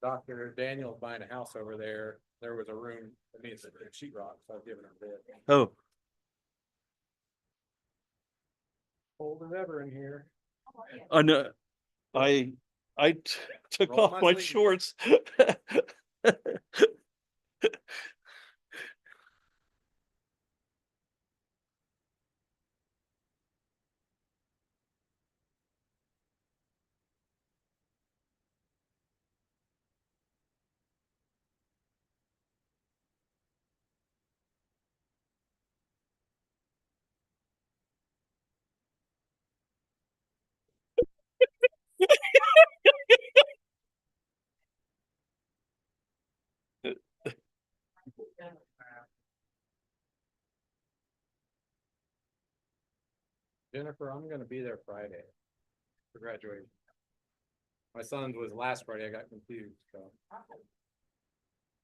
Dr. Daniel's buying a house over there. There was a room that needs a sheetrock, so I've given her a bid. Oh, Cold as ever in here. I know. I took Roll off my my sleeves. shorts. Jennifer, I'm gonna be there Friday for graduation. My son's was last Friday. I got confused, so.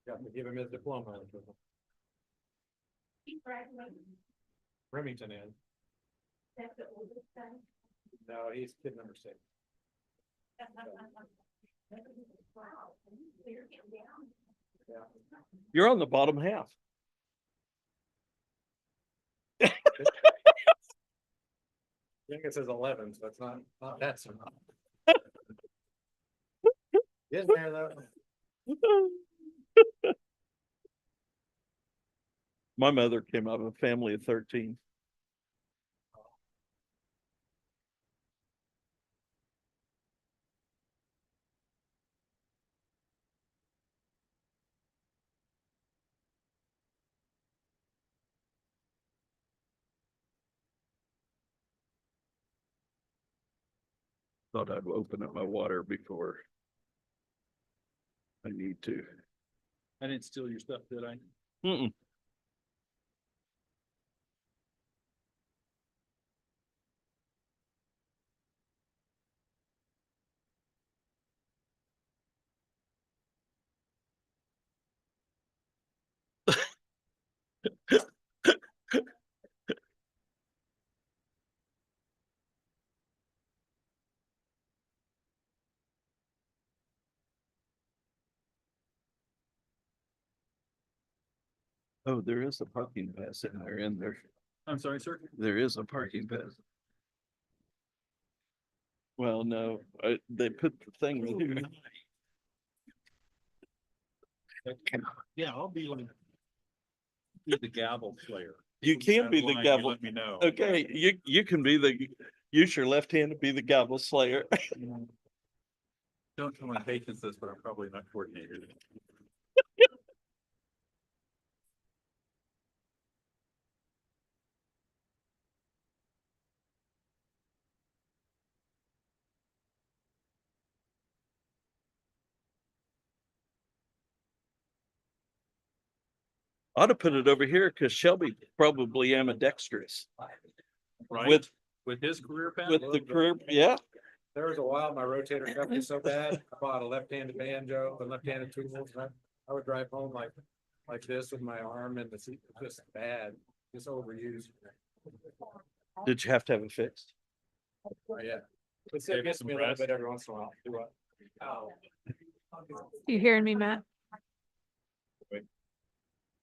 Got to give him his diploma. Remington in. No, he's kid number 6. Yeah. You're on the bottom half. I think it says 11, so it's not that soon. Getting there though. My mother came out of a family of 13. Thought I'd open up my water before I need to. I didn't steal your stuff, did I? Mm-mm. Oh, there is a parking pass in there, I'm sorry, sir. there is a parking pass. Well, no, they put the thing in here. Yeah, I'll be like. Be the gavel player. You can be That the line, you gavel. Let me know. Okay, you can be use your left hand to be the gavel slayer. Don't tell my patients this, but I'm probably not coordinated. Ought to put it over here because Shelby probably ambidextrous Right? With his career path. with the career. Yeah. There was a while my rotator cuff was so bad, I bought a left-handed banjo and left-handed tools. And I would drive home like this with my arm in the seat, just bad, just overused. Did you have to have it fixed? Oh, yeah. It still gets me a little bit every once in a while. Do what? Oh. You hearing me, Matt?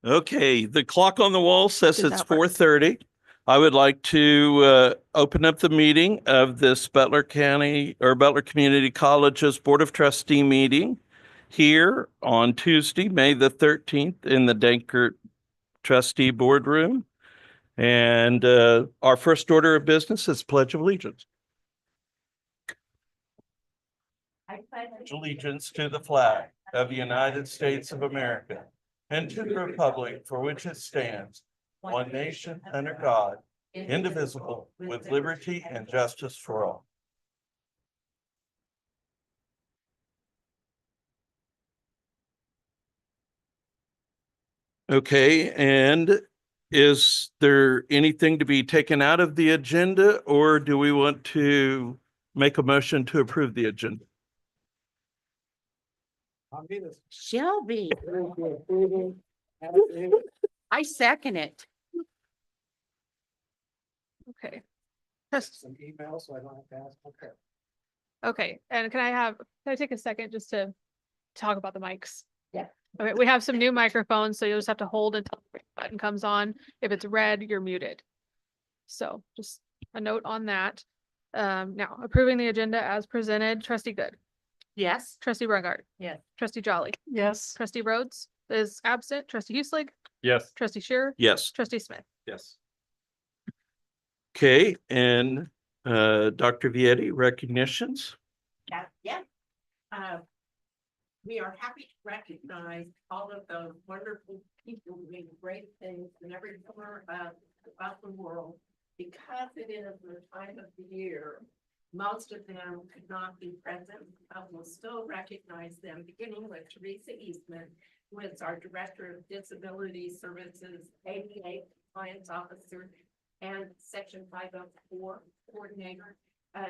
Okay, the clock on the wall says Did it's that work? 4:30. I would like to open up the meeting of this Butler County or Butler Community College's Board of Trustee meeting here on Tuesday, May the 13th in the Dankert Trustee Boardroom. And our first order of business is Pledge of Allegiance. I pledge allegiance to the flag of the United States of America and to the republic for which it stands, one nation under God, indivisible, with liberty and justice for all. Okay, and is there anything to be taken out of the agenda, or do we want to make a motion to approve the agenda? I'll be this. Shelby, I second it. Okay. Some emails, so I don't have to ask. Okay. Okay. And can I take a second just to talk about the mics. Yeah. Okay, we have some new microphones, so you'll just have to hold until the button comes on. If it's red, you're muted. So just a note on that. Now approving the agenda as presented, trustee Good, Yes. trustee Brungart. Yes. Trustee Jolly, Yes. trustee Rhodes is absent, trustee Hueslick, Yes. trustee Shearer, Yes. trustee Smith. Yes. Okay, and Dr. Vietti, recognitions? Yeah. We are happy to recognize all of those wonderful people doing great things in every corner about the world. Because it is the time of the year, most of them could not be present, but we'll still recognize them, beginning with Teresa Eastman, who is our Director of Disability Services, ADA Compliance Officer, and Section 504 Coordinator.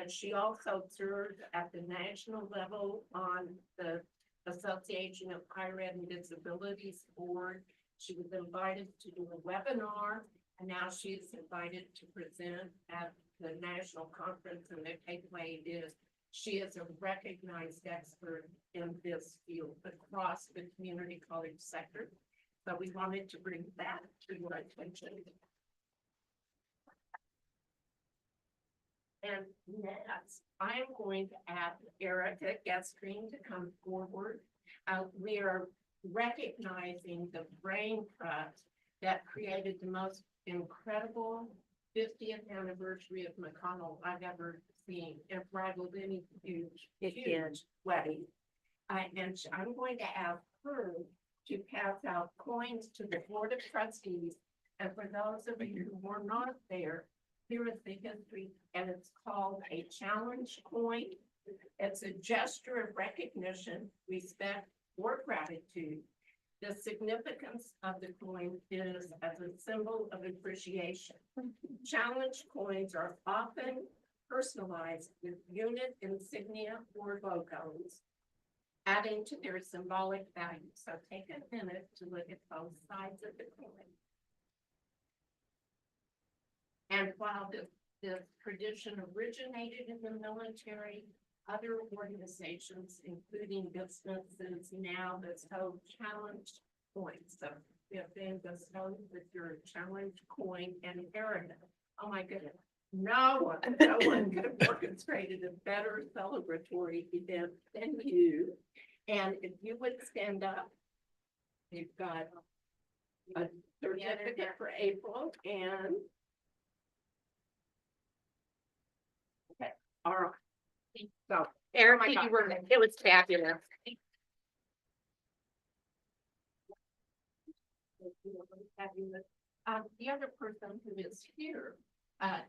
She also served at the national level on the Association of Higher Ed and Disabilities Board. She was invited to do a webinar, and now she's invited to present at the national conference. And the takeaway is she is a recognized expert in this field across the community college sector. So we wanted to bring that to your attention. And next, I am going to ask Erica Gestring to come forward. We are recognizing the brain trust that created the most incredible 50th anniversary of McConnell I've ever seen. It rivaled any huge wedding. And I'm going to ask her to pass out coins to the Board of Trustees. And for those of you who were not there, here is the history, and it's called a challenge coin. It's a gesture of recognition, respect, or gratitude. The significance of the coin is as a symbol of appreciation. Challenge coins are often personalized with unit insignia or logos, adding to their symbolic value. So take a minute to look at both sides of the coin. And while this tradition originated in the military, other organizations, including businesses, now bestow challenge coins. So we have been bestowed with your challenge coin and Erica. Oh my goodness. No one could have orchestrated a better celebratory event than you. And if you would stand up, you've got a certificate for April and all right. So, Erica, you were, it was fabulous. The other person who is here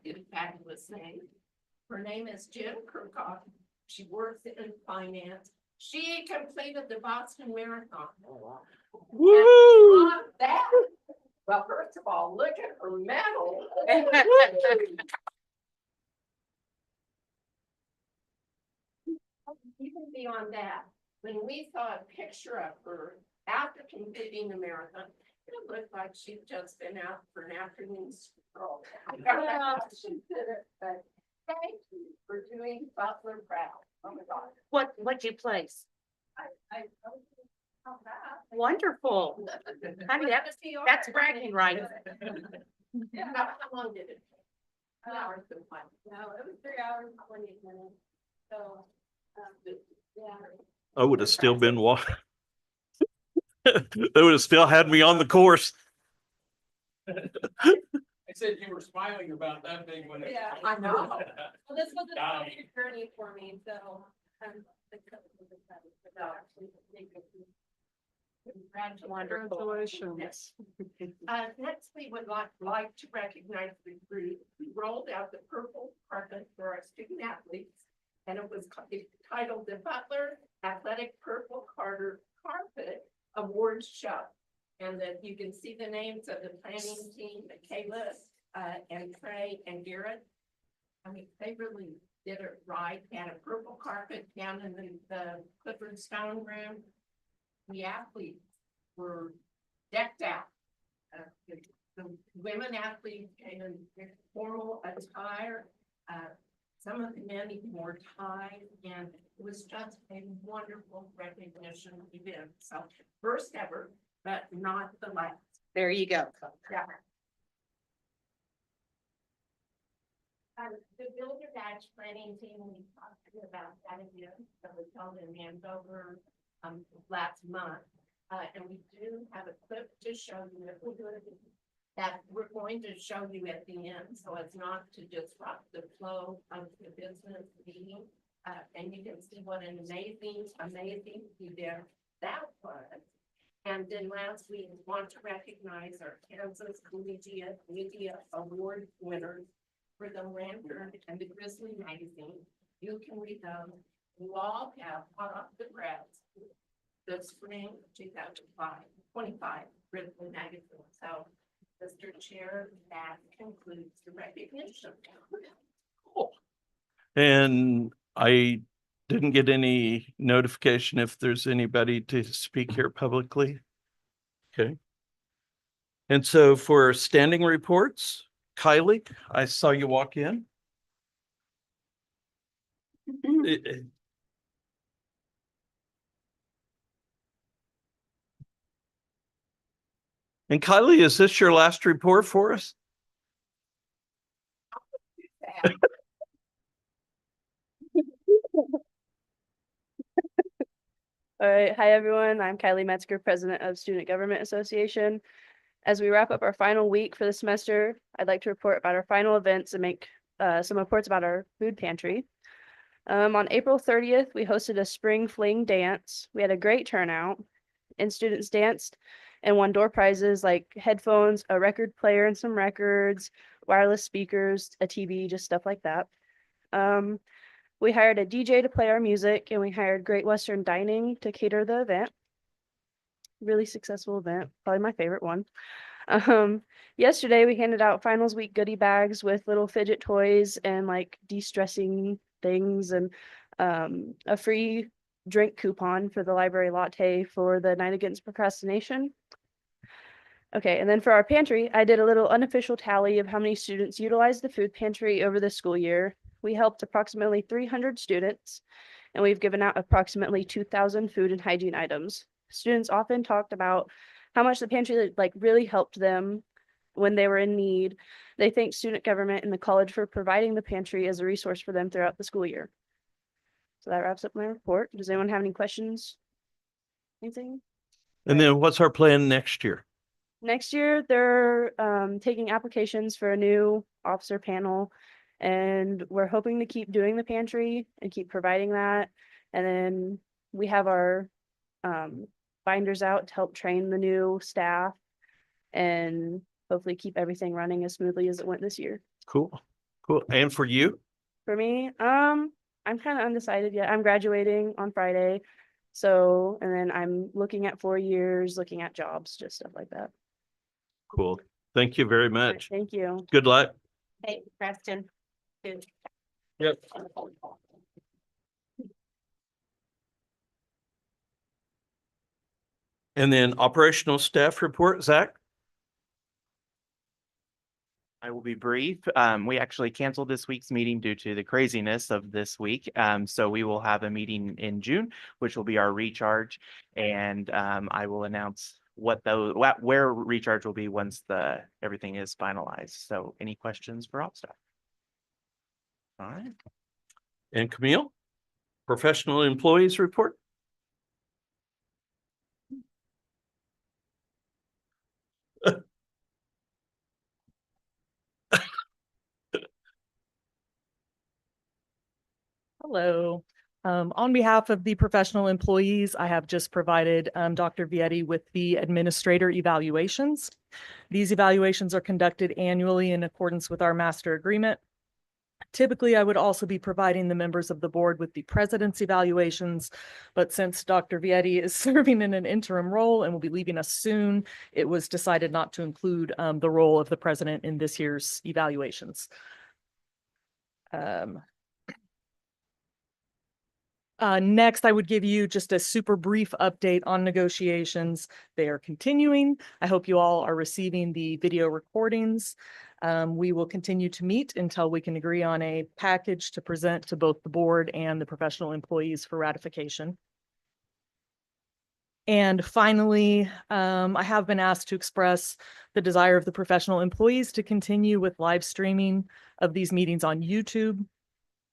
did a fabulous thing. Her name is Jen Kirkhoff. She works in finance. She completed the Boston Marathon. Woo! That, well, first of all, look at her medal. Even beyond that, when we saw a picture of her after completing the marathon, it looked like she'd just been out for an afternoon stroll. I don't know how she did it, but thank you for doing Butler proud. Oh my God. What'd you place? I wonderful. I mean, that's bragging rights. Yeah, how long did it take? 2 hours and 1. No, it was 3 hours and 28 minutes. So, yeah. I would have still been walking. They would have still had me on the course. I said you were smiling about that big one. Yeah. I know. Well, this was a Got tough journey for me, so Congratulations. Next, we would like to recognize the group who rolled out the purple carpet for our student athletes. And it was titled the Butler Athletic Purple Carpet Awards Show. And that you can see the names of the planning team, Michaela, and Trey and Garrett. I mean, they really did it right. They had a purple carpet down in the Clifford Stone room. The athletes were decked out. The women athletes came in formal attire. some of the men even wore ties, and it was just a wonderful recognition event. So first ever, but not the last. There you go. Yeah. The Builder Badge Planning Team, we talked about that again, that was held in Andover, last month. And we do have a clip to show you that we're going to show you at the end, so it's not to disrupt the flow of the business meeting. And you can see what an amazing event that was. And then last, we want to recognize our Kansas Collegiate Media Award winners for the Lantern and the Grizzly magazine. You can read them. You all have hot off the press the spring 2025 Grizzly magazine. So, Mr. Chair, that concludes the recognition. And I didn't get any notification if there's anybody to speak here publicly. Okay. And so for standing reports, Kylie, I saw you walk in. And Kylie, is this your last report for us? All right. Hi, everyone. I'm Kylie Metzger, President of Student Government Association. As we wrap up our final week for the semester, I'd like to report about our final events and make some reports about our food pantry. On April 30th, we hosted a spring fling dance. We had a great turnout, and students danced and won door prizes like headphones, a record player and some records, wireless speakers, a TV, just stuff like that. We hired a DJ to play our music, and we hired Great Western Dining to cater the event. Really successful event, probably my favorite one. Yesterday we handed out finals week goodie bags with little fidget toys and like de-stressing things, and a free drink coupon for the library latte for the Night Against Procrastination. Okay, and then for our pantry, I did a little unofficial tally of how many students utilized the food pantry over the school year. We helped approximately 300 students, and we've given out approximately 2,000 food and hygiene items. Students often talked about how much the pantry like really helped them when they were in need. They thanked student government and the college for providing the pantry as a resource for them throughout the school year. So that wraps up my report. Does anyone have any questions? Anything? And then what's our plan next year? Next year, they're taking applications for a new officer panel, and we're hoping to keep doing the pantry and keep providing that. And then we have our binders out to help train the new staff and hopefully keep everything running as smoothly as it went this year. Cool. Cool. And for you? For me, I'm kind of undecided yet. I'm graduating on Friday. So, and then I'm looking at 4 years, looking at jobs, just stuff like that. Cool. Thank you very All right, much. thank you. Good luck. Hey, Preston. Dude. Yep. And then operational staff report, Zach? I will be brief. We actually canceled this week's meeting due to the craziness of this week. So we will have a meeting in June, which will be our recharge. And I will announce where recharge will be once everything is finalized. So any questions for op staff? All right. And Camille? Professional employees report? Hello. On behalf of the professional employees, I have just provided Dr. Vietti with the administrator evaluations. These evaluations are conducted annually in accordance with our master agreement. Typically, I would also be providing the members of the board with the president's evaluations, but since Dr. Vietti is serving in an interim role and will be leaving us soon, it was decided not to include the role of the president in this year's evaluations. Next, I would give you just a super brief update on negotiations. They are continuing. I hope you all are receiving the video recordings. We will continue to meet until we can agree on a package to present to both the board and the professional employees for ratification. And finally, I have been asked to express the desire of the professional employees to continue with live streaming of these meetings on YouTube,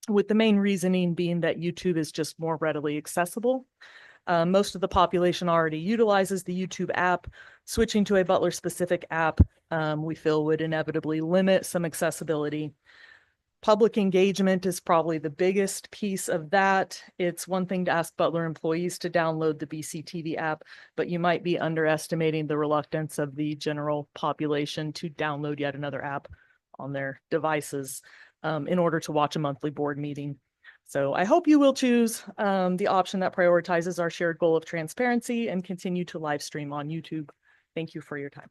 with the main reasoning being that YouTube is just more readily accessible. Most of the population already utilizes the YouTube app. Switching to a Butler-specific app, we feel would inevitably limit some accessibility. Public engagement is probably the biggest piece of that. It's one thing to ask Butler employees to download the BCTV app, but you might be underestimating the reluctance of the general population to download yet another app on their devices in order to watch a monthly board meeting. So I hope you will choose the option that prioritizes our shared goal of transparency and continue to live stream on YouTube. Thank you for your time.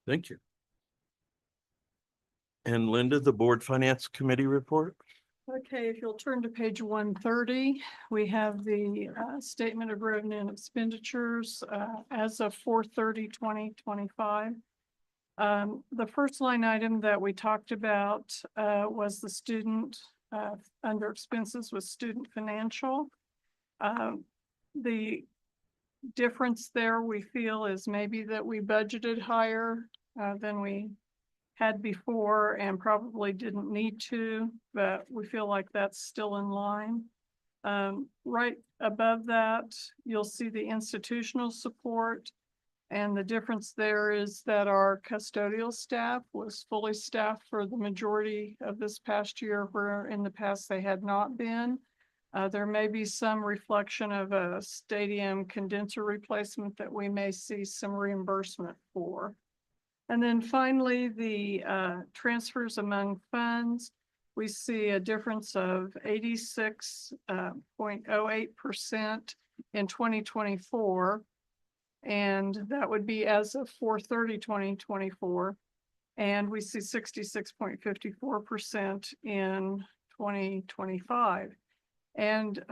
Thank you. And Linda, the Board Finance Committee report? Okay, if you'll turn to page 130, we have the statement of revenue and expenditures as of 4/30/2025. The first line item that we talked about was the student under expenses with student financial. The difference there we feel is maybe that we budgeted higher than we had before and probably didn't need to, but we feel like that's still in line. Right above that, you'll see the institutional support. And the difference there is that our custodial staff was fully staffed for the majority of this past year, where in the past they had not been. There may be some reflection of a stadium condenser replacement that we may see some reimbursement for. And then finally, the transfers among funds, we see a difference of 86.08% in 2024. And that would be as of 4/30/2024. And we see 66.54% in 2025. And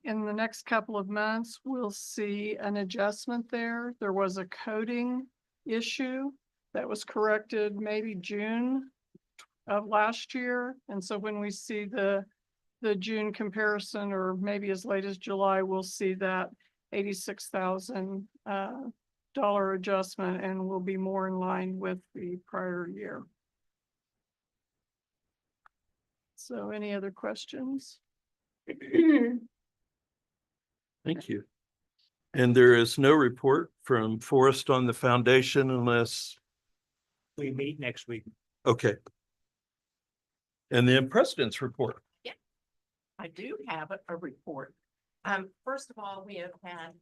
in the next couple of months, we'll see an adjustment there. There was a coding issue that was corrected maybe June of last year. And so when we see the June comparison, or maybe as late as July, we'll see that $86,000 adjustment, and will be more in line with the prior year. So any other questions? Thank you. And there is no report from Forrest on the foundation unless, We meet next week. okay. And then President's report. I do have a report. First of all, we have had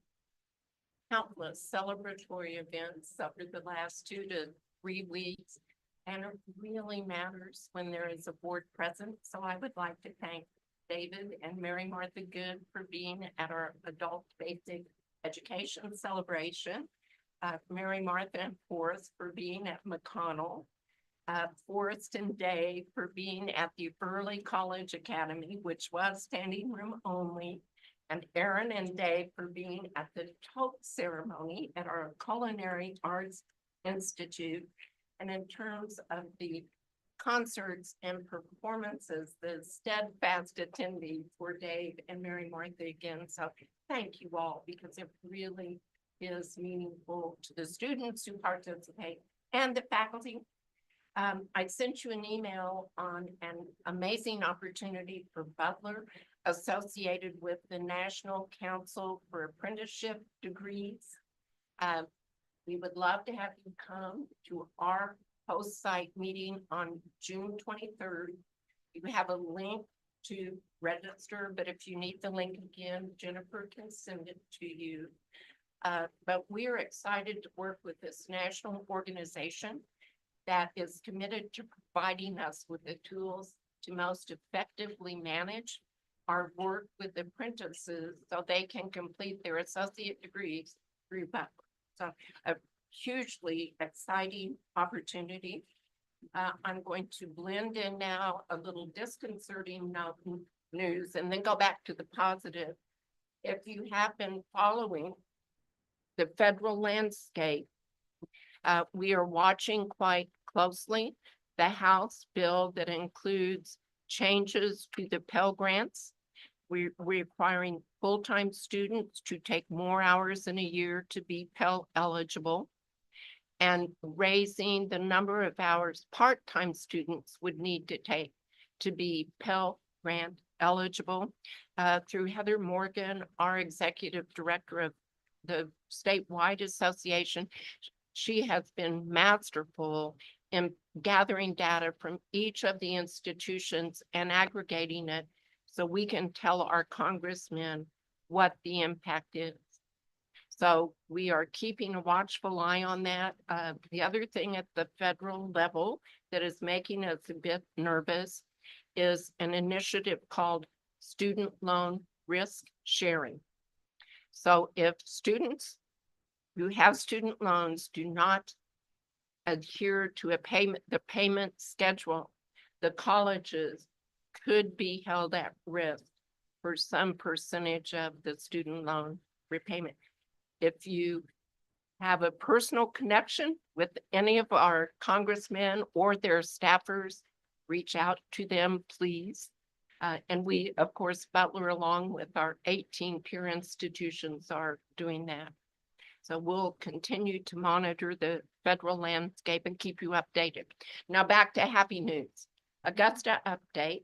countless celebratory events over the last 2 to 3 weeks. And it really matters when there is a board present. So I would like to thank David and Mary Martha Good for being at our adult basic education celebration. Mary Martha and Forrest for being at McConnell. Forrest and Dave for being at the Early College Academy, which was standing room only. And Aaron and Dave for being at the toast ceremony at our Culinary Arts Institute. And in terms of the concerts and performances, the steadfast attendees were Dave and Mary Martha again. So thank you all, because it really is meaningful to the students who participate and the faculty. I sent you an email on an amazing opportunity for Butler associated with the National Council for Apprenticeship Degrees. We would love to have you come to our post-site meeting on June 23rd. You have a link to register, but if you need the link again, Jennifer can send it to you. But we're excited to work with this national organization that is committed to providing us with the tools to most effectively manage our work with apprentices so they can complete their associate degrees through Butler. So a hugely exciting opportunity. I'm going to blend in now a little disconcerting note. news and then go back to the positive. If you have been following the federal landscape, we are watching quite closely the House bill that includes changes to the Pell Grants. We're requiring full-time students to take more hours in a year to be Pell eligible, and raising the number of hours part-time students would need to take to be Pell Grant eligible. Through Heather Morgan, our executive director of the statewide association, she has been masterful in gathering data from each of the institutions and aggregating it so we can tell our congressmen what the impact is. So we are keeping a watchful eye on that. The other thing at the federal level that is making us a bit nervous is an initiative called Student Loan Risk Sharing. So if students who have student loans do not adhere to the payment schedule, the colleges could be held at risk for some percentage of the student loan repayment. If you have a personal connection with any of our congressmen or their staffers, reach out to them, please. And we, of course, Butler, along with our 18 peer institutions, are doing that. So we'll continue to monitor the federal landscape and keep you updated. Now back to happy news. Augusta update.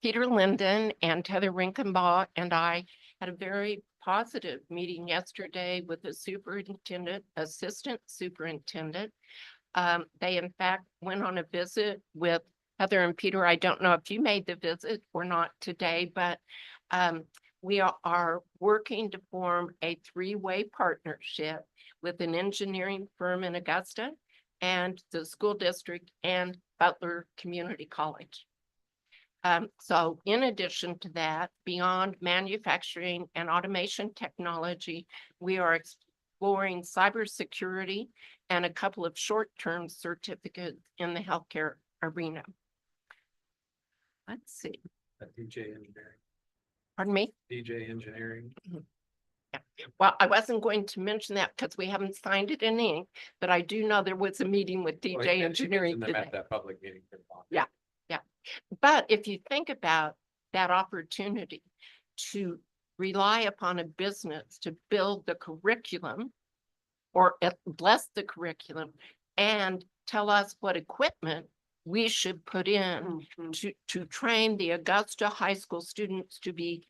Peter Linden and Heather Rinkenbaugh and I had a very positive meeting yesterday with the superintendent, assistant superintendent. They in fact went on a visit with Heather and Peter. I don't know if you made the visit or not today, but we are working to form a three-way partnership with an engineering firm in Augusta and the school district and Butler Community College. So in addition to that, beyond manufacturing and automation technology, we are exploring cybersecurity and a couple of short-term certificates in the healthcare arena. Let's see. DJ Engineering, Pardon me? DJ Engineering. Well, I wasn't going to mention that because we haven't signed it in ink, but I do know there was a meeting with Well, DJ he Engineering mentioned them today. at that public meeting. Yeah. But if you think about that opportunity to rely upon a business to build the curriculum or bless the curriculum and tell us what equipment we should put in to train the Augusta High School students to be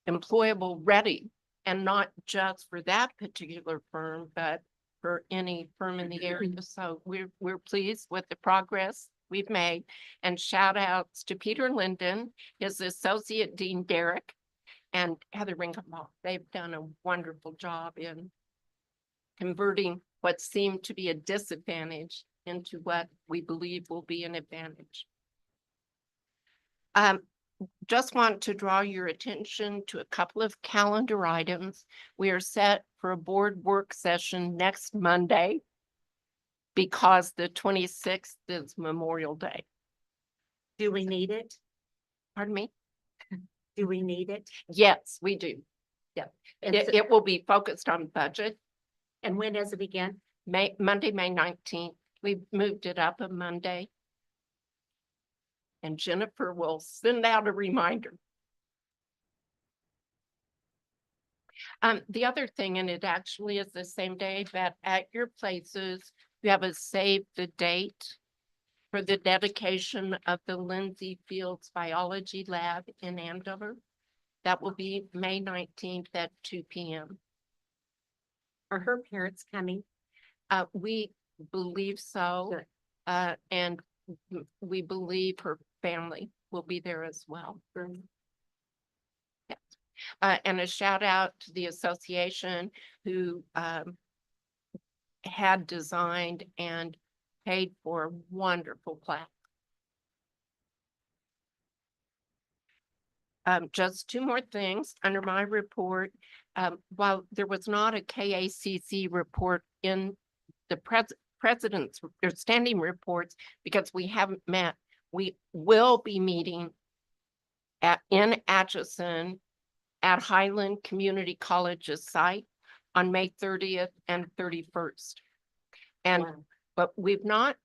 employable ready, and not just for that particular firm, but for any firm in the area. So we're pleased with the progress we've made, and shout outs to Peter Linden, his associate dean Derek, and Heather Rinkenbaugh. They've done a wonderful job in converting what seemed to be a disadvantage into what we believe will be an advantage. Just want to draw your attention to a couple of calendar items. We are set for a board work session next Monday because the 26th is Memorial Day. Do we need it? Pardon me? Do we need it? Yes, we do. Yeah, And so- it will be focused on budget. And when does it begin? Monday, May 19th. We moved it up a Monday. And Jennifer will send out a reminder. The other thing, and it actually is the same day, but at your places, you have a save the date for the dedication of the Lindsay Fields Biology Lab in Andover. That will be May 19th at 2 p.m. Are her parents coming? We believe so. Good. And we believe her family will be there as well. Yes. And a shout out to the association who had designed and paid for a wonderful plaque. Just two more things under my report. While there was not a KACC report in the president's or standing reports, because we haven't met, we will be meeting in Atchison at Highland Community College's site on May 30th and 31st. And, Wow. but we've not,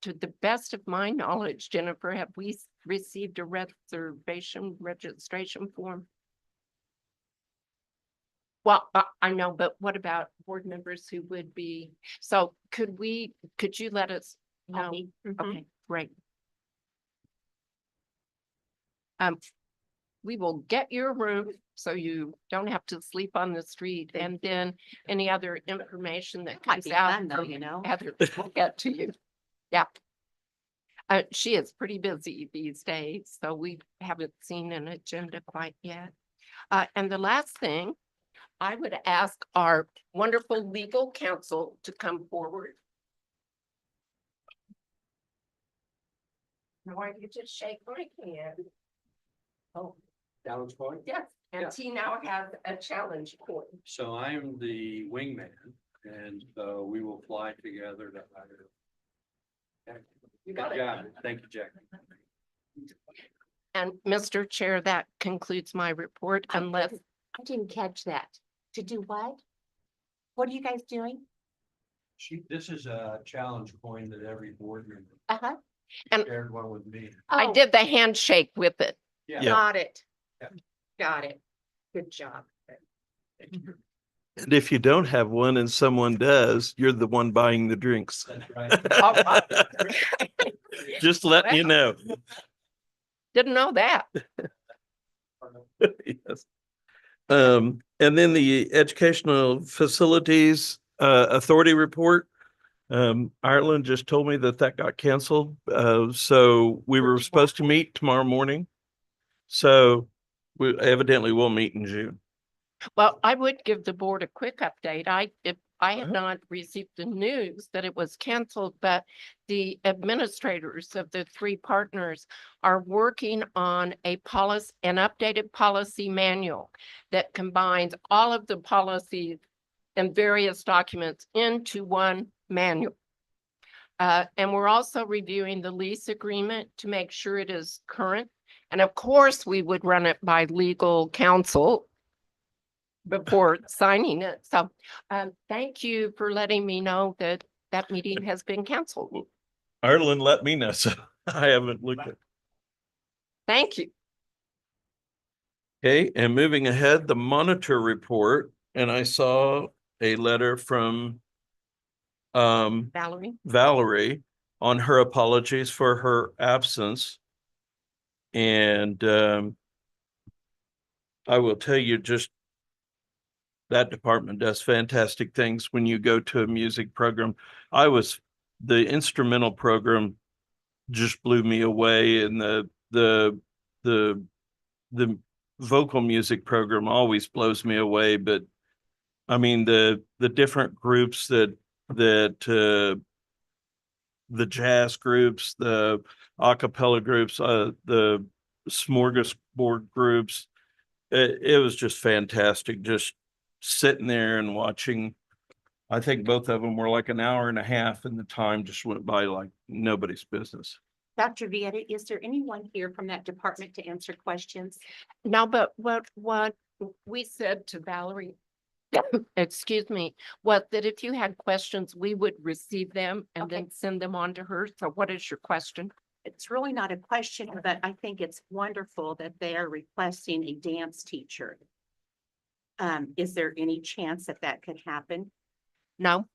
to the best of my knowledge, Jennifer, have we received a registration form? Well, I know, but what about board members who would be, so could you let us know? I'll be- mhm. Okay, great. We will get your room so you don't have to sleep on the street, and then any other information that Might comes be out fun though, from you know? Heather will get to you. Yeah. She is pretty busy these days, so we haven't seen an agenda quite yet. And the last thing, I would ask our wonderful legal counsel to come forward. Why you just shake my hand? Oh, Challenge point. yes, and Yeah. T now has a challenge point. So I am the wingman, and so we will fly together to hire. Okay. You got Good it. job. Thank you, Jack. And Mr. Chair, that concludes my report unless, I didn't catch that. To do what? What are you guys doing? This is a challenge coin that every board member Uh-huh. And- shared one with me. I Oh, did the handshake with it. Yeah. got it. Yeah. Got it. Good job. And if you don't have one and someone does, you're the one buying the drinks. That's right. All right. Just letting you know. Didn't know that. Yes. And then the Educational Facilities Authority report. Ireland just told me that got canceled. So we were supposed to meet tomorrow morning. So we evidently will meet in June. Well, I would give the board a quick update. If I had Uh-huh. not received the news that it was canceled, but the administrators of the three partners are working on an updated policy manual that combines all of the policies and various documents into one manual. And we're also reviewing the lease agreement to make sure it is current. And of course, we would run it by legal counsel before signing it. So thank you for letting me know that meeting has been canceled. Ireland let me know, so I haven't looked at. Thank you. Okay, and moving ahead, the monitor report, and I saw a letter from Valerie. Valerie on her apologies for her absence. And I will tell you, just that department does fantastic things when you go to a music program. The instrumental program just blew me away, and the vocal music program always blows me away. But I mean, the different groups the jazz groups, the a cappella groups, the smorgasbord groups, it was just fantastic. Just sitting there and watching. I think both of them were like an hour and a half, and the time just went by like nobody's business. Dr. Vieta, is there anyone here from that department to answer questions? No, but what we said to Valerie, excuse me, was that if you had questions, we would receive them and Okay. then send them on to her. So what is your question? It's really not a question, but I think it's wonderful that they are requesting a dance teacher. Is there any chance that could happen? No,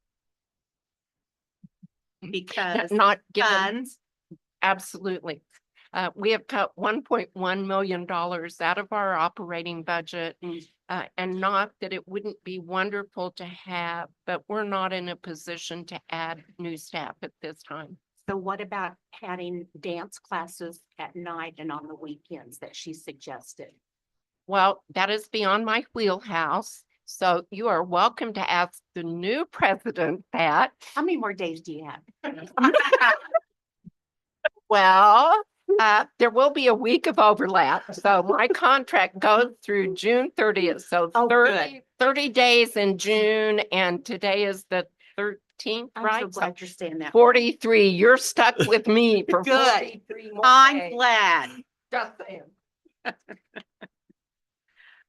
Because not given. funds, Absolutely. We have cut $1.1 million out of our operating budget. And not that it wouldn't be wonderful to have, but we're not in a position to add new staff at this time. so what about having dance classes at night and on the weekends that she suggested? Well, that is beyond my wheelhouse. So you are welcome to ask the new president that. How many more days do you have? Well, there will be a week of overlap. So my contract goes through June 30th. So Oh, 30 days in June, and today is the 13th, I'm right? so glad you're saying that. 43. You're stuck with me for Good. 43 more I'm days. glad. Just saying.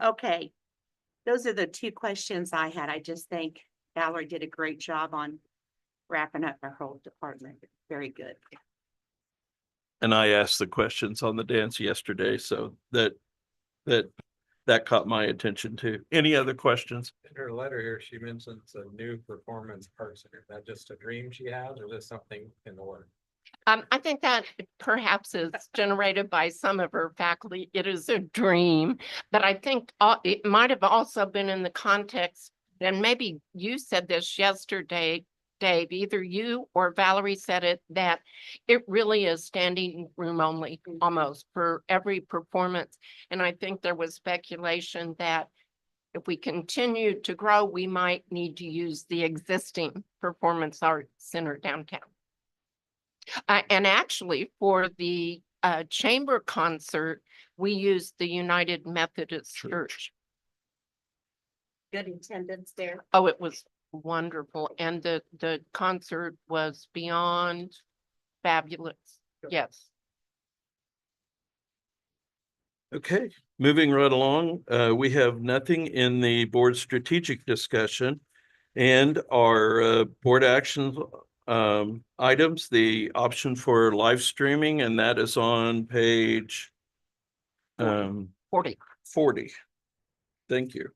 Okay. Those are the two questions I had. I just think Valerie did a great job on wrapping up our whole department. Very good. And I asked the questions on the dance yesterday, so that caught my attention too. Any other questions? In her letter here, she mentions a new performance art center. Is that just a dream she has, or is this something in the works? I think that perhaps is generated by some of her faculty. It is a dream, but I think it might have also been in the context, and maybe you said this yesterday, Dave, either you or Valerie said it, that it really is standing room only almost for every performance. And I think there was speculation that if we continue to grow, we might need to use the existing Performance Arts Center downtown. And actually, for the chamber concert, we used the United Methodist Church. Good attendance there. Oh, it was wonderful. And the concert was beyond fabulous. Yes. Okay, moving right along, we have nothing in the board strategic discussion and our board actions items, the option for live streaming, and that is on page 40. 40. Thank you.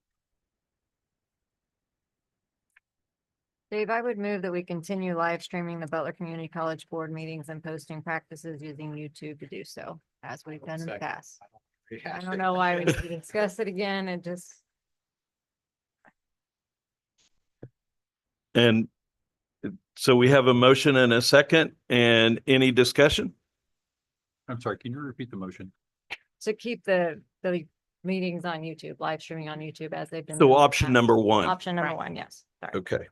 Dave, I would move that we continue live streaming the Butler Community College board meetings and posting practices using YouTube to do so, as we've done in the past. I don't know why we need to discuss it again. It just. And so we have a motion and a second, and any discussion? I'm sorry, can you repeat the motion? To keep the meetings on YouTube, live streaming on YouTube as they've been. So done in the option past. number one. Option number one, yes. Sorry. Okay.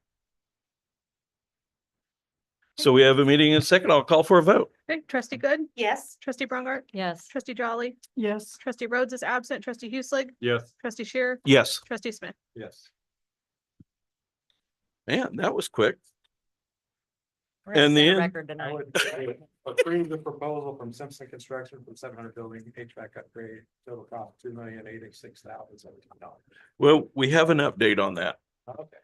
So we have a meeting in a second. I'll call for a vote. Okay, trustee Good, Yes. trustee Brungart, Yes. trustee Jolly, Yes. trustee Rhodes is absent, trustee Hueslick, Yes. trustee Shear, Yes. trustee Smith. Yes. Man, that was quick. We're gonna And set a then- record I tonight. would approve the proposal from Simpson Construction for 700 building HVAC upgrade, total cost $2,086,017. Well, we have an update on that. Okay.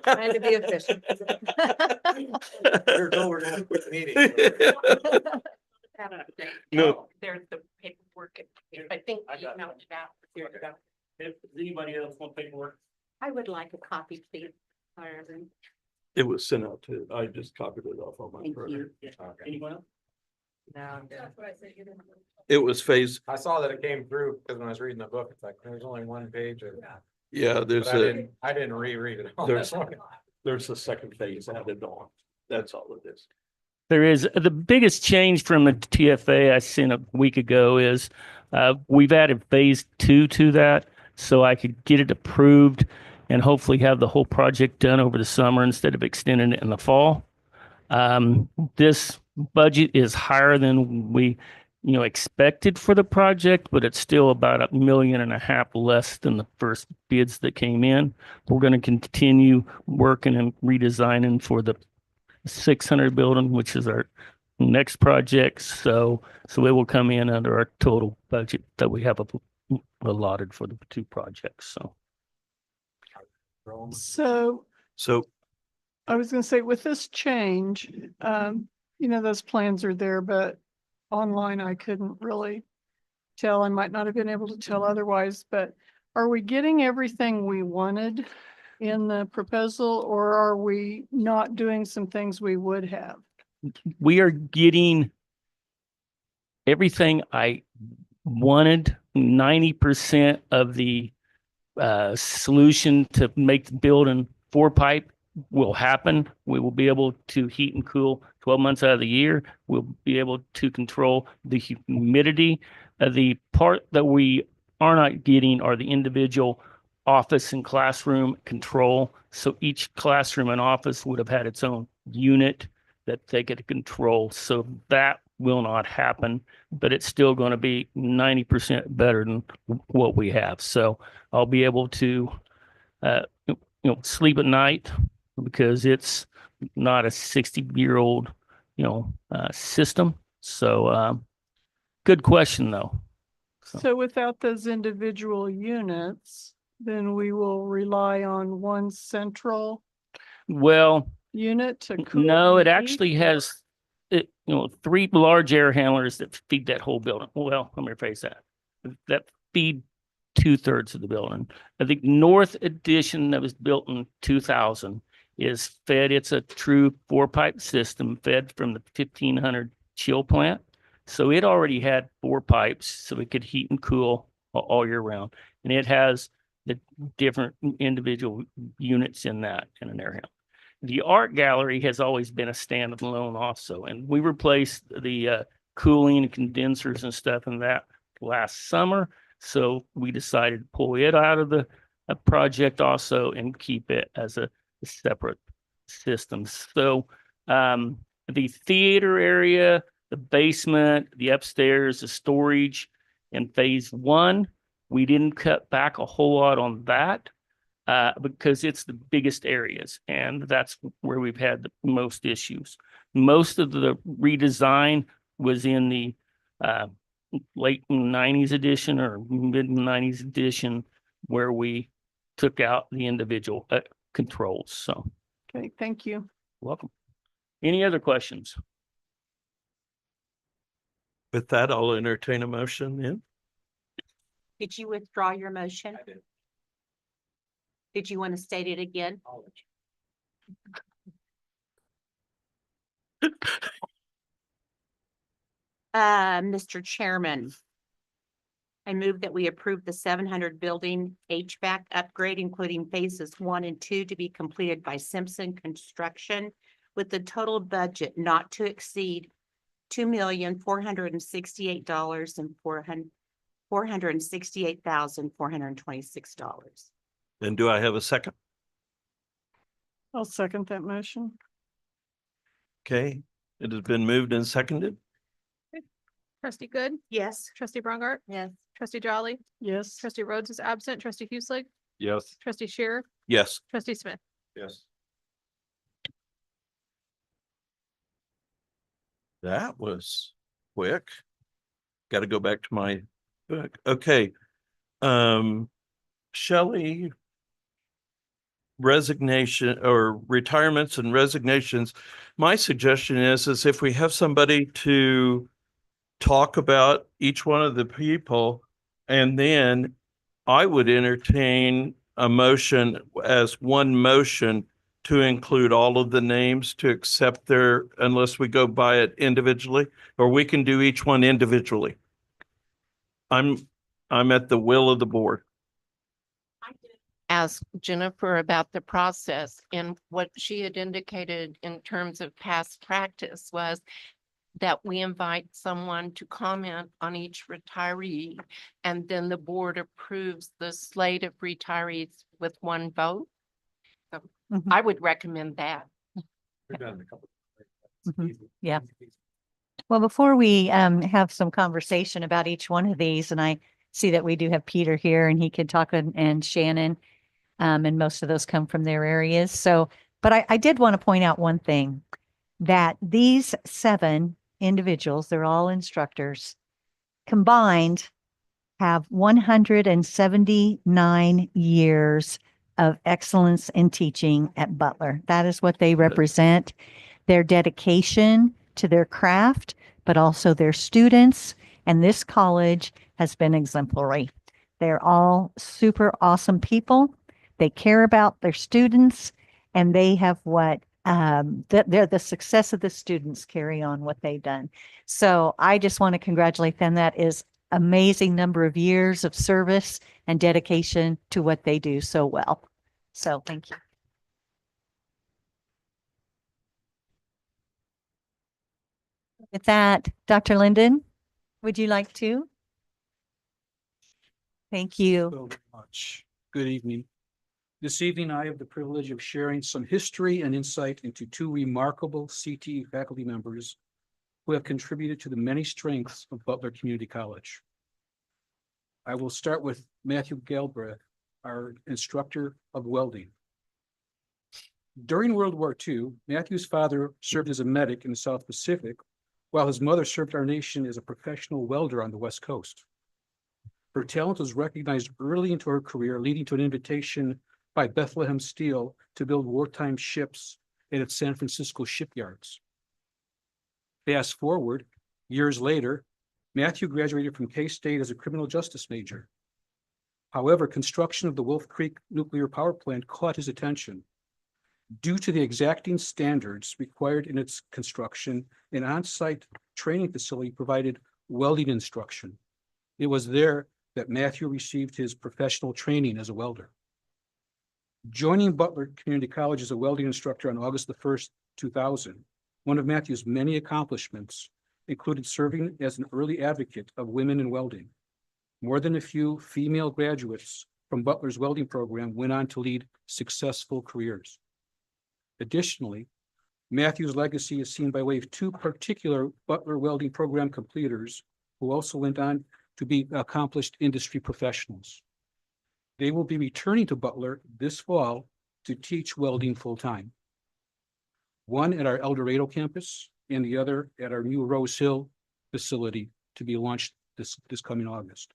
Trying to be efficient. We're told we're gonna have a quick meeting. That update. No. Oh, there's the paperwork. I think I you got it. emailed it out. Here you go. If anybody else want paperwork? I would like a copy, please. Ireland. It was sent out to, I just copied it off on my Thank printer. you. Okay. Anyone else? No, I'm good. It was phase, I saw that it came through because when I was reading the book, it's like, there's only one page of. yeah, But there's I didn't reread it. all there's- this morning. there's a second phase added on. That's all it is. There is the biggest change from the TFA I seen a week ago is we've added phase 2 to that so I could get it approved and hopefully have the whole project done over the summer instead of extending it in the fall. This budget is higher than we expected for the project, but it's still about $1.5 million less than the first bids that came in. We're going to continue working and redesigning for the 600 building, which is our next project. So it will come in under our total budget that we have allotted for the two projects. So So I was gonna say with this change, those plans are there, but online I couldn't really tell. I might not have been able to tell otherwise, but are we getting everything we wanted in the proposal, or are we not doing some things we would have? we are getting everything I wanted. 90% of the solution to make the building 4-pipe will happen. We will be able to heat and cool 12 months out of the year. We'll be able to control the humidity. The part that we are not getting are the individual office and classroom control. So each classroom and office would have had its own unit that they could control. So that will not happen, but it's still going to be 90% better than what we have. So I'll be able to, sleep at night because it's not a 60-year-old, system. So good question though. So without those individual units, then we will rely on one central Well, unit to. cool no, and it heat? actually has, it, three large air handlers that feed that whole building. Well, let me rephrase that. That feed 2/3 of the building. I think North Addition that was built in 2000 is fed, it's a true 4-pipe system fed from the 1500 chill plant. So it already had 4 pipes, so it could heat and cool all year round. And it has the different individual units in that in an air handler. The art gallery has always been a standalone also, and we replaced the cooling and condensers and stuff in that last summer. So we decided to pull it out of the project also and keep it as a separate system. So the theater area, the basement, the upstairs, the storage in phase 1, we didn't cut back a whole lot on that because it's the biggest areas, and that's where we've had the most issues. Most of the redesign was in the late 90s edition or mid 90s edition, where we took out the individual controls. So, Okay, thank you. welcome. Any other questions? With that, I'll entertain a motion then. Did you withdraw your motion? I did. Did you want to state it again? Mr. Chairman, I move that we approve the 700 building HVAC upgrade, including phases 1 and 2 to be completed by Simpson Construction with the total budget not to exceed $2,468,426. And do I have a second? I'll second that motion. Okay, it has been moved and seconded. Trustee Good, Yes. trustee Brongart, Yes. trustee Jolly, Yes. trustee Rhodes is absent, trustee Hueslick, Yes. trustee Shearer, Yes. trustee Smith. Yes. That was quick. Got to go back to my book. Okay. Shelley, resignation or retirements and resignations. My suggestion is if we have somebody to talk about each one of the people, and then I would entertain a motion as one motion to include all of the names to accept their, unless we go by it individually, or we can do each one individually. I'm at the will of the board. Ask Jennifer about the process, and what she had indicated in terms of past practice was that we invite someone to comment on each retiree, and then the board approves the slate of retirees with one vote. So I would recommend that. We've done a couple. Yeah. Well, before we have some conversation about each one of these, and I see that we do have Peter here and he could talk and Shannon, and most of those come from their areas. So, but I did want to point out one thing, that these 7 individuals, they're all instructors, combined have 179 years of excellence in teaching at Butler. That is what they represent. Their dedication to their craft, but also their students. And this college has been exemplary. They're all super awesome people. They care about their students, and they have what they're the success of the students carry on what they've done. So I just want to congratulate them. That is amazing number of years of service and dedication to what they do so well. So thank you. With that, Dr. Linden, would you like to? Thank you. So much. Good evening. This evening, I have the privilege of sharing some history and insight into 2 remarkable CTE faculty members who have contributed to the many strengths of Butler Community College. I will start with Matthew Galbraith, our instructor of welding. During World War II, Matthew's father served as a medic in the South Pacific, while his mother served our nation as a professional welder on the West Coast. Her talent was recognized early into her career, leading to an invitation by Bethlehem Steel to build wartime ships at its San Francisco shipyards. Fast forward, years later, Matthew graduated from K-State as a criminal justice major. However, construction of the Wolf Creek nuclear power plant caught his attention. Due to the exacting standards required in its construction, an on-site training facility provided welding instruction. It was there that Matthew received his professional training as a welder. Joining Butler Community College as a welding instructor on August the 1st, 2000, one of Matthew's many accomplishments included serving as an early advocate of women in welding. More than a few female graduates from Butler's welding program went on to lead successful careers. Additionally, Matthew's legacy is seen by way of two particular Butler welding program completers who also went on to be accomplished industry professionals. They will be returning to Butler this fall to teach welding full-time. One at our El Dorado campus and the other at our new Rose Hill facility to be launched this coming August.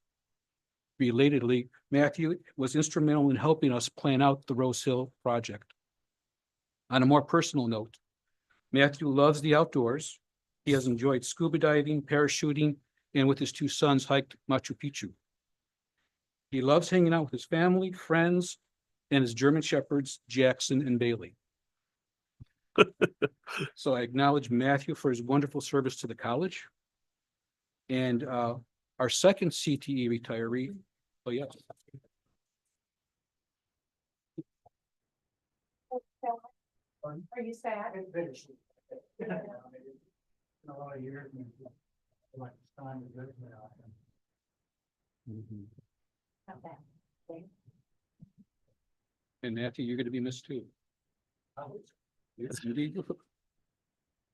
Relatedly, Matthew was instrumental in helping us plan out the Rose Hill project. On a more personal note, Matthew loves the outdoors. He has enjoyed scuba diving, parachuting, and with his two sons hiked Machu Picchu. He loves hanging out with his family, friends, and his German shepherds, Jackson and Bailey. So I acknowledge Matthew for his wonderful service to the college. And our second CTE retiree, oh yes. Are you sad? A lot of years. Not bad. Okay. And Matthew, you're going to be missed too. Yes, indeed.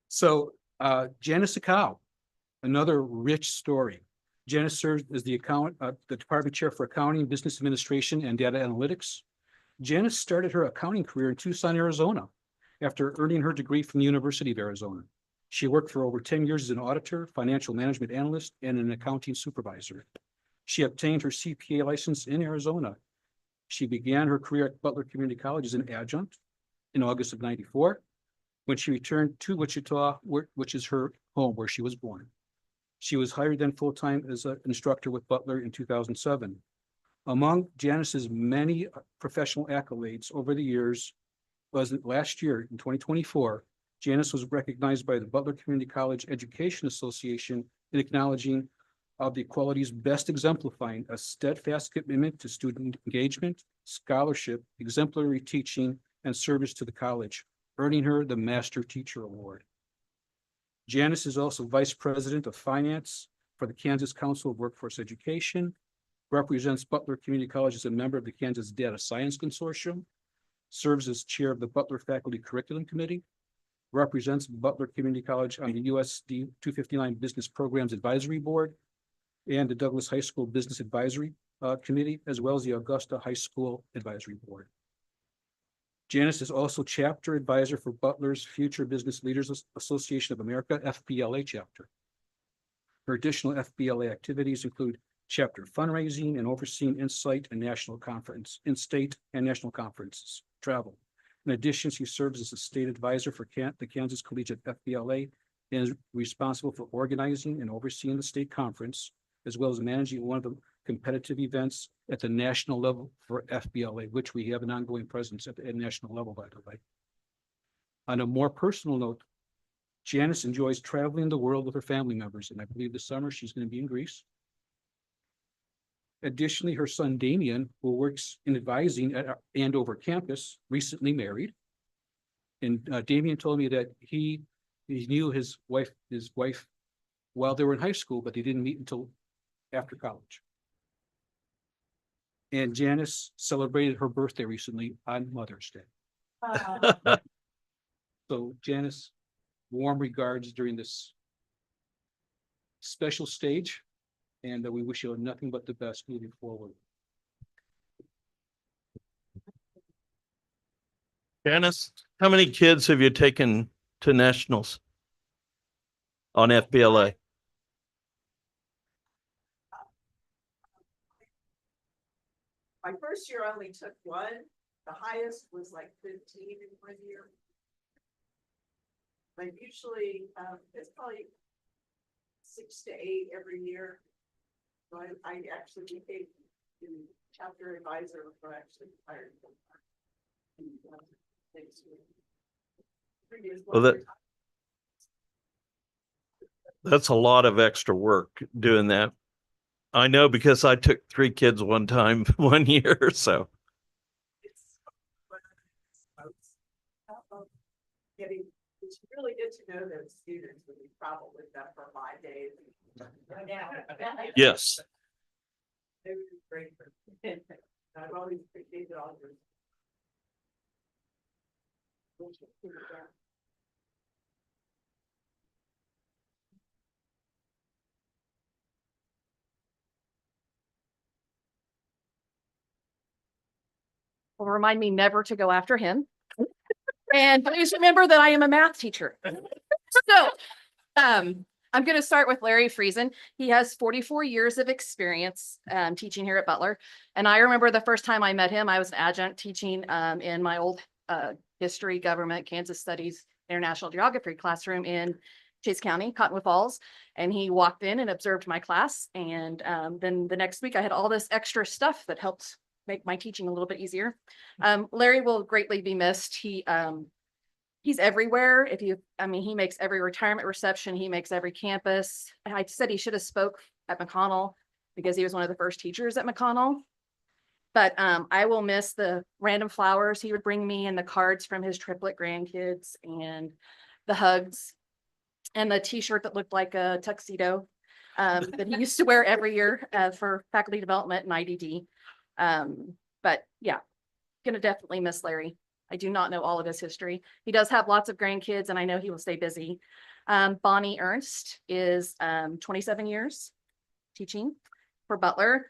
So Janice Acow, another rich story. Janice served as the department chair for accounting, business administration, and data analytics. Janice started her accounting career in Tucson, Arizona, after earning her degree from the University of Arizona. She worked for over 10 years as an auditor, financial management analyst, and an accounting supervisor. She obtained her CPA license in Arizona. She began her career at Butler Community College as an adjunct in August of '94, when she returned to Wichita, which is her home where she was born. She was hired then full-time as an instructor with Butler in 2007. Among Janice's many professional accolades over the years was that last year in 2024, Janice was recognized by the Butler Community College Education Association in acknowledging of the qualities best exemplifying a steadfast commitment to student engagement, scholarship, exemplary teaching, and service to the college, earning her the Master Teacher Award. Janice is also Vice President of Finance for the Kansas Council of Workforce Education, represents Butler Community College as a member of the Kansas Data Science Consortium, serves as chair of the Butler Faculty Curriculum Committee, represents Butler Community College on the USD 259 Business Programs Advisory Board, and the Douglas High School Business Advisory Committee, as well as the Augusta High School Advisory Board. Janice is also chapter advisor for Butler's Future Business Leaders Association of America, FBLA chapter. Her additional FBLA activities include chapter fundraising and overseeing in-state and national conferences, travel. In addition, she serves as a state advisor for the Kansas Collegiate FBLA and is responsible for organizing and overseeing the state conference, as well as managing one of the competitive events at the national level for FBLA, which we have an ongoing presence at the national level, by the way. On a more personal note, Janice enjoys traveling the world with her family members, and I believe this summer she's going to be in Greece. Additionally, her son Damien, who works in advising at our Andover campus, recently married. And Damien told me that he knew his wife while they were in high school, but they didn't meet until after college. And Janice celebrated her birthday recently on Mother's Day. So Janice, warm regards during this special stage, and we wish you nothing but the best moving forward. Janice, how many kids have you taken to nationals on FBLA? My first year only took one. The highest was like 15 in 1 year. But usually, it's probably 6 to 8 every year. So I actually became the chapter advisor for actually hired. Well, that's a lot of extra work doing that. I know because I took 3 kids one time, 1 year, so. It's really good to know those students when you travel with them for 5 days. Yes. It was great. I've always appreciated all your. Will remind me never to go after him. And please remember that I am a math teacher. So, I'm going to start with Larry Friesen. He has 44 years of experience teaching here at Butler. And I remember the first time I met him, I was an adjunct teaching in my old history, government, Kansas studies, international geography classroom in Chase County, Cottonwood Falls. And he walked in and observed my class. And then the next week I had all this extra stuff that helped make my teaching a little bit easier. Larry will greatly be missed. He's everywhere. He makes every retirement reception. He makes every campus. I said he should have spoke at McConnell because he was one of the first teachers at McConnell. But I will miss the random flowers he would bring me and the cards from his triplet grandkids and the hugs and the t-shirt that looked like a tuxedo that he used to wear every year for faculty development and IDD. But yeah, gonna definitely miss Larry. I do not know all of his history. He does have lots of grandkids and I know he will stay busy. Bonnie Ernst is 27 years teaching for Butler.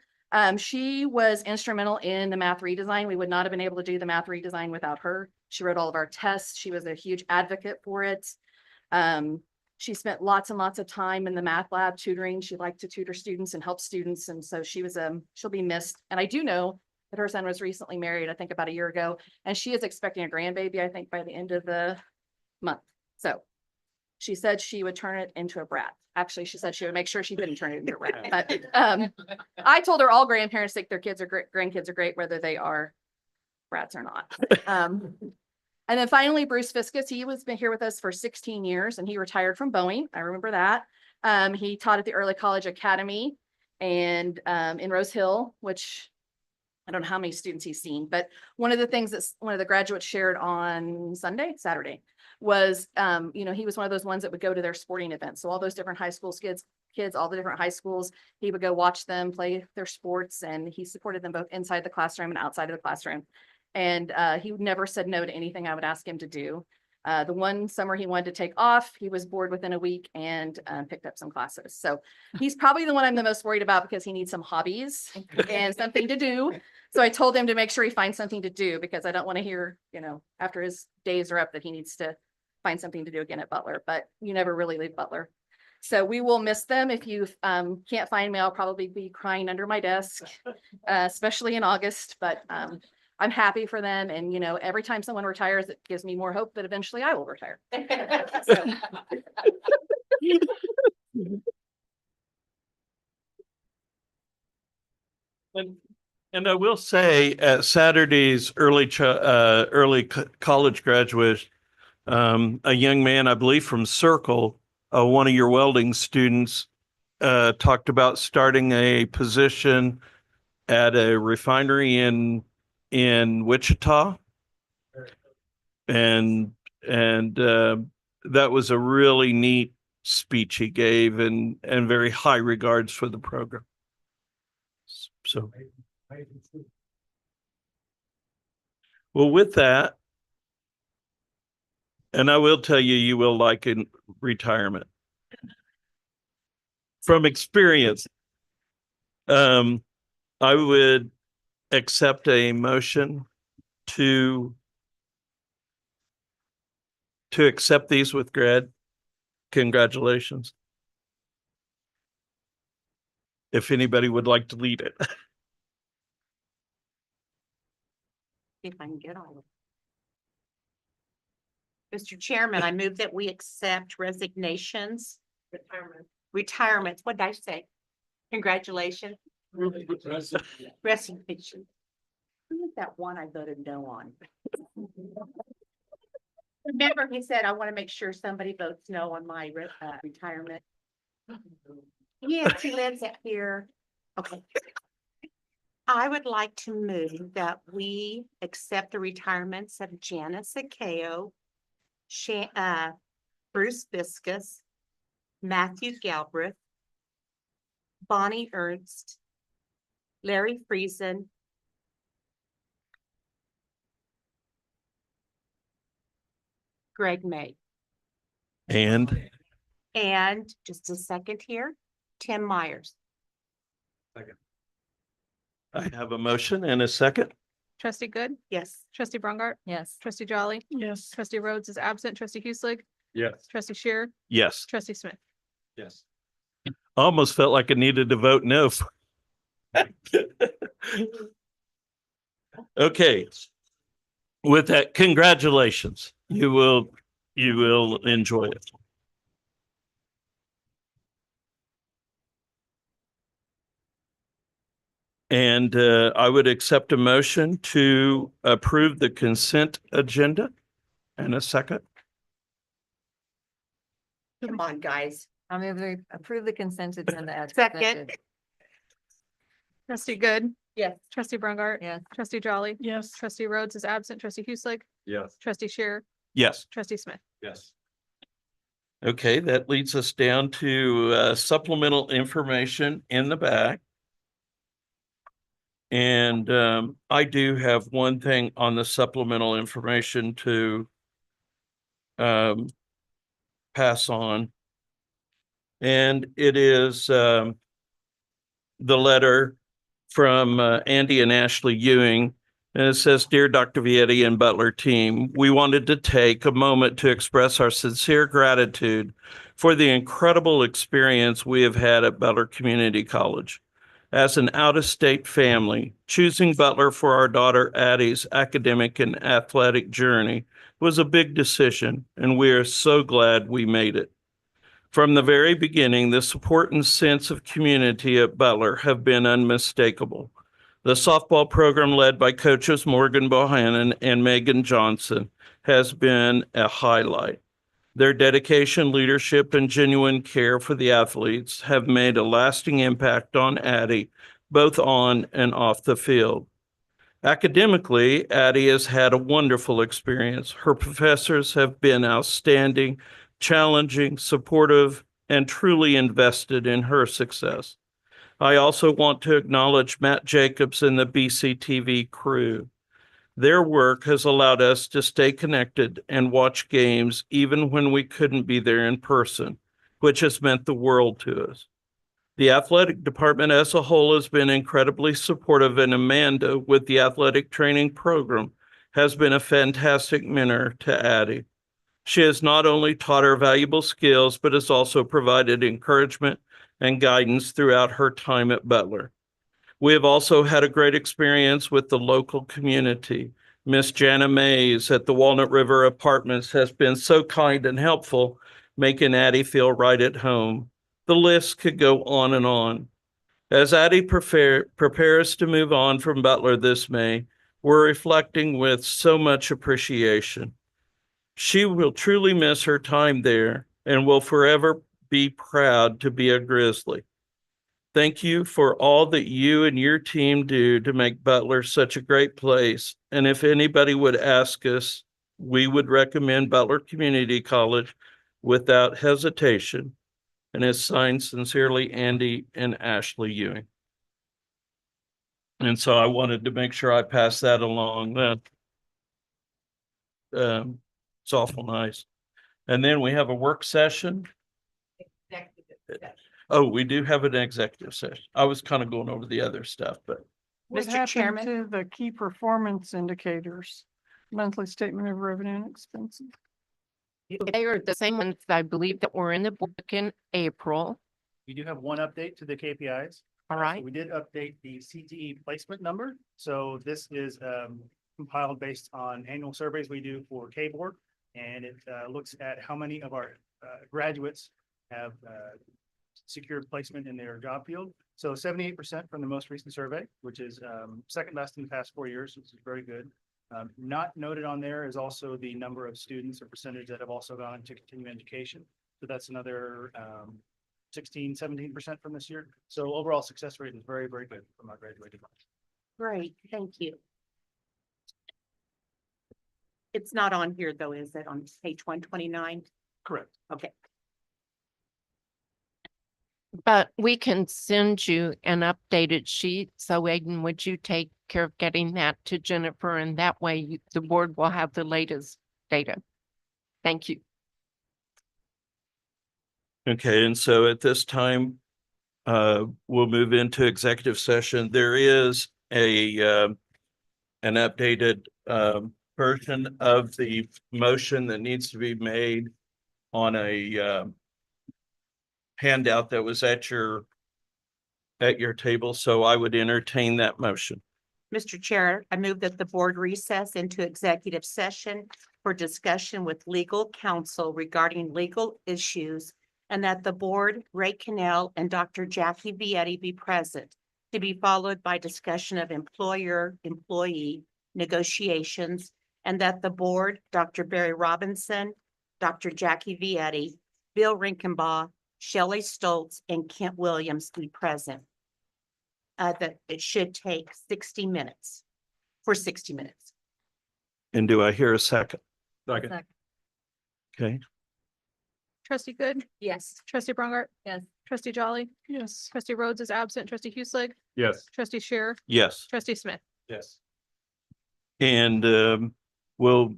She was instrumental in the math redesign. We would not have been able to do the math redesign without her. She wrote all of our tests. She was a huge advocate for it. She spent lots and lots of time in the math lab tutoring. She liked to tutor students and help students. And so she'll be missed. And I do know that her son was recently married, I think about a year ago, and she is expecting a grandbaby, I think by the end of the month. So she said she would turn it into a brat. Actually, she said she would make sure she didn't turn it into a brat. But I told her all grandparents think their kids are great, grandkids are great, whether they are brats or not. And then finally, Bruce Fiskus, he was been here with us for 16 years and he retired from Boeing. I remember that. He taught at the Early College Academy and in Rose Hill, which I don't know how many students he's seen, but one of the things that one of the graduates shared on Saturday was, he was one of those ones that would go to their sporting events. So all those different high schools kids, all the different high schools, he would go watch them play their sports and he supported them both inside the classroom and outside of the classroom. And he never said no to anything I would ask him to do. The one summer he wanted to take off, he was bored within a week and picked up some classes. So he's probably the one I'm the most worried about because he needs some hobbies and something to do. So I told him to make sure he finds something to do because I don't want to hear, after his days are up that he needs to find something to do again at Butler, but you never really leave Butler. So we will miss them. If you can't find me, I'll probably be crying under my desk, especially in August, but I'm happy for them. And, every time someone retires, it gives me more hope that eventually I will retire. So. And I will say at Saturday's early college graduate, a young man, I believe from Circle, one of your welding students, talked about starting a position at a refinery in Wichita. And that was a really neat speech he gave and very high regards for the program. So, well, with that, and I will tell you, you will like in retirement from experience. I would accept a motion to accept these with grad. Congratulations. If anybody would like to lead it. See if I can get all of it. Mr. Chairman, I move that we accept resignations, retirements. What did I say? Congratulations. Resignation. Who was that one I voted no on? Remember, he said, I want to make sure somebody votes no on my retirement. Yes, he lives out here. Okay. I would like to move that we accept the retirements of Janice Akeo, Bruce Viscus, Matthew Galbraith, Bonnie Ernst, Larry Friesen, Greg May. And And just a second here, Tim Myers. I have a motion and a second. Trustee Good, Yes. trustee Brongart, Yes. trustee Jolly, Yes. trustee Rhodes is absent, trustee Hueslick, Yes. trustee Shear, Yes. trustee Smith. Yes. Almost felt like I needed to vote no. Okay. With that, congratulations. You will enjoy it. And I would accept a motion to approve the consent agenda and a second. Come on, guys. I'll move to approve the consent agenda as Second. presented. Trustee Good, Yes. trustee Brongart, Yes. trustee Jolly, Yes. trustee Rhodes is absent, trustee Hueslick, Yes. trustee Shear, Yes. trustee Smith. Yes. Okay, that leads us down to supplemental information in the back. And I do have one thing on the supplemental information to pass on. And it is the letter from Andy and Ashley Ewing. And it says, Dear Dr. Vietti and Butler team, we wanted to take a moment to express our sincere gratitude for the incredible experience we have had at Butler Community College. As an out-of-state family, choosing Butler for our daughter Addie's academic and athletic journey was a big decision, and we are so glad we made it. From the very beginning, the support and sense of community at Butler have been unmistakable. The softball program led by coaches Morgan Bohannon and Megan Johnson has been a highlight. Their dedication, leadership, and genuine care for the athletes have made a lasting impact on Addie, both on and off the field. Academically, Addie has had a wonderful experience. Her professors have been outstanding, challenging, supportive, and truly invested in her success. I also want to acknowledge Matt Jacobs and the BCTV crew. Their work has allowed us to stay connected and watch games even when we couldn't be there in person, which has meant the world to us. The athletic department as a whole has been incredibly supportive, and Amanda with the athletic training program has been a fantastic mentor to Addie. She has not only taught her valuable skills, but has also provided encouragement and guidance throughout her time at Butler. We have also had a great experience with the local community. Miss Jana Mays at the Walnut River Apartments has been so kind and helpful, making Addie feel right at home. The list could go on and on. As Addie prepares to move on from Butler this May, we're reflecting with so much appreciation. She will truly miss her time there and will forever be proud to be a Grizzly. Thank you for all that you and your team do to make Butler such a great place. And if anybody would ask us, we would recommend Butler Community College without hesitation. And it's signed sincerely, Andy and Ashley Ewing. And so I wanted to make sure I pass that along. It's awful nice. And then we have a work session. Oh, we do have an executive session. I was kind of going over the other stuff, but What Mr. happened Chairman? to the key performance indicators? Monthly statement of revenue and expenses. They are the same ones I believe that were in the book in April. We do have one update to the KPIs. All So right. we did update the CTE placement number. So this is compiled based on annual surveys we do for K-Board. And it looks at how many of our graduates have secured placement in their job field. So 78% from the most recent survey, which is second best in the past 4 years, which is very good. Not noted on there is also the number of students or percentage that have also gone to continuing education. So that's another 17% from this year. So overall success rate is very, very good from our graduated class. Great, thank you. It's not on here though, is it, on page 129? Correct. Okay. But we can send you an updated sheet. So Aiden, would you take care of getting that to Jennifer? And that way the board will have the latest data. Thank you. Okay, and so at this time, we'll move into executive session. There is an updated version of the motion that needs to be made on a handout that was at your table. So I would entertain that motion. Mr. Chair, I move that the board recess into executive session for discussion with legal counsel regarding legal issues, and that the board, Ray Cannell and Dr. Jackie Vietti be present, to be followed by discussion of employer-employee negotiations, and that the board, Dr. Barry Robinson, Dr. Jackie Vietti, Bill Rinkenbaugh, Shelley Stoltz, and Kent Williams be present. That it should take 60 minutes, for 60 minutes. And do I hear a second? Second. Okay, Trustee Good, Yes. trustee Brongart, Yes. trustee Jolly, Yes. trustee Rhodes is absent, trustee Hueslick, Yes. trustee Shearer, yes. trustee Smith. Yes. And we'll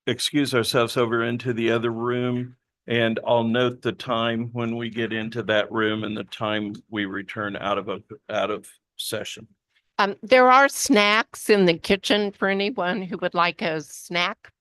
excuse ourselves over into the other room. And I'll note the time when we get into that room and the time we return out of session. There are snacks in the kitchen for anyone who would like a snack.